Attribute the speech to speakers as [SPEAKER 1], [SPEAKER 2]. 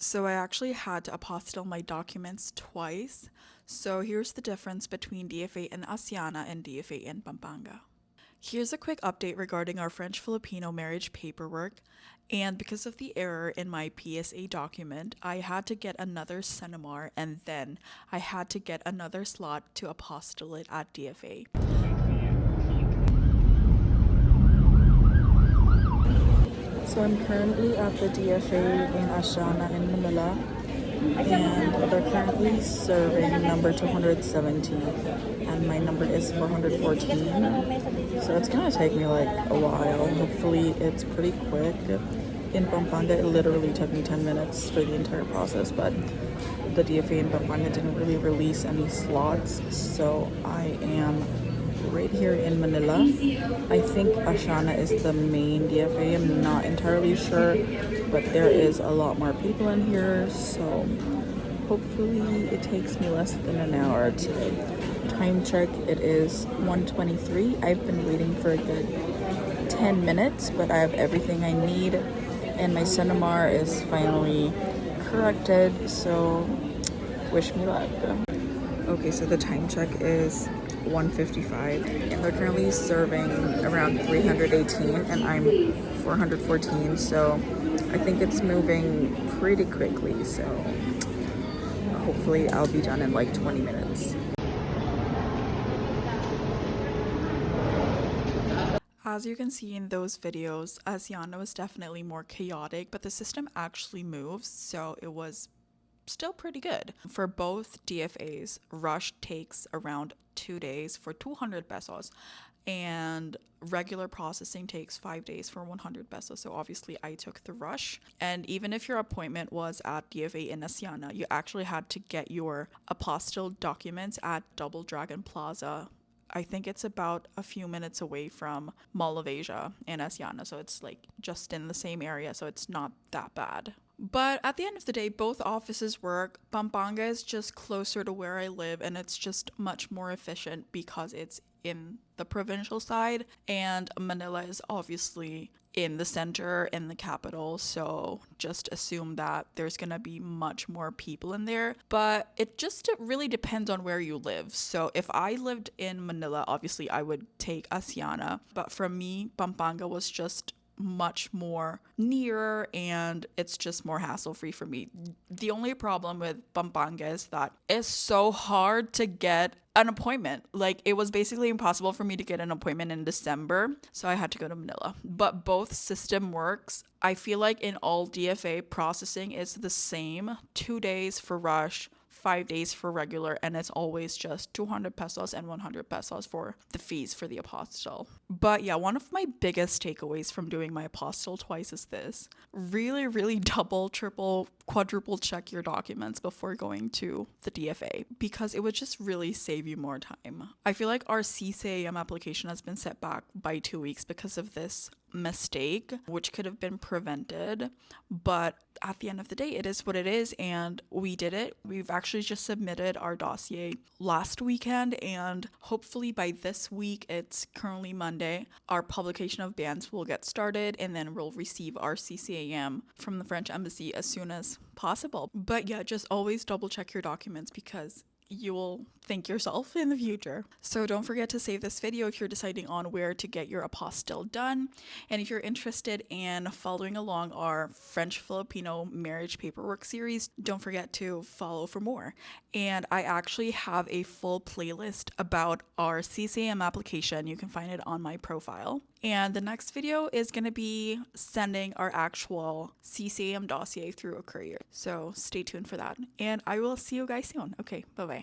[SPEAKER 1] So I actually had to apostille my documents twice. So here's the difference between DFA in Aseana and DFA in Pampanga. Here's a quick update regarding our French-Filipino marriage paperwork. And because of the error in my PSA document, I had to get another CENOMAR and then I had to get another slot to apostille it at DFA. So I'm currently at the DFA in Aseana in Manila, and they're currently serving number 217, and my number is 414. So it's gonna take me like a while. Hopefully it's pretty quick. In Pampanga, it literally took me 10 minutes for the entire process, but the DFA in Pampanga didn't really release any slots, so I am right here in Manila. I think Aseana is the main DFA. I'm not entirely sure, but there is a lot more people in here, so hopefully it takes me less than an hour today. Time check, it is 1:23. I've been waiting for a good 10 minutes, but I have everything I need, and my CENOMAR is finally corrected, so wish me luck. Okay, so the time check is 1:55, and they're currently serving around 318, and I'm 414, so I think it's moving pretty quickly, so hopefully I'll be done in like 20 minutes. As you can see in those videos, Aseana was definitely more chaotic, but the system actually moves, so it was still pretty good. For both DFAs, rush takes around 2 days for 200 pesos, and regular processing takes 5 days for 100 pesos. So obviously I took the rush. And even if your appointment was at DFA in Aseana, you actually had to get your apostille documents at Double Dragon Plaza. I think it's about a few minutes away from Mall of Asia in Aseana, so it's like just in the same area, so it's not that bad. But at the end of the day, both offices work. Pampanga is just closer to where I live, and it's just much more efficient because it's in the provincial side, and Manila is obviously in the center, in the capital, so just assume that there's gonna be much more people in there. But it really depends on where you live. So if I lived in Manila, obviously I would take Aseana, but for me, Pampanga was just much more nearer, and it's just more hassle free for me. The only problem with Pampanga is that it's so hard to get an appointment. Like, it was basically impossible for me to get an appointment in December, so I had to go to Manila. But both system works. I feel like in all DFA, processing is the same: 2 days for rush, 5 days for regular, and it's always just 200 pesos and 100 pesos for the fees for the apostille. But yeah, one of my biggest takeaways from doing my apostille twice is this: really double, triple, quadruple check your documents before going to the DFA, because it would just really save you more time. I feel like our CCAM application has been set back by 2 weeks because of this mistake, which could have been prevented, but at the end of the day, it is what it is, and we did it. We've actually just submitted our dossier last weekend, and hopefully by this week, it's currently Monday, our publication of bans will get started, and then we'll receive our CCAM from the French embassy as soon as possible. But yeah, just always double check your documents, because you will thank yourself in the future. So don't forget to save this video if you're deciding on where to get your apostille done. And if you're interested in following along our French-Filipino marriage paperwork series, don't forget to follow for more. And I actually have a full playlist about our CCAM application. You can find it on my profile. And the next video is going to be sending our actual CCAM dossier through a courier. So stay tuned for that. And I will see you guys soon. Okay, bye-bye.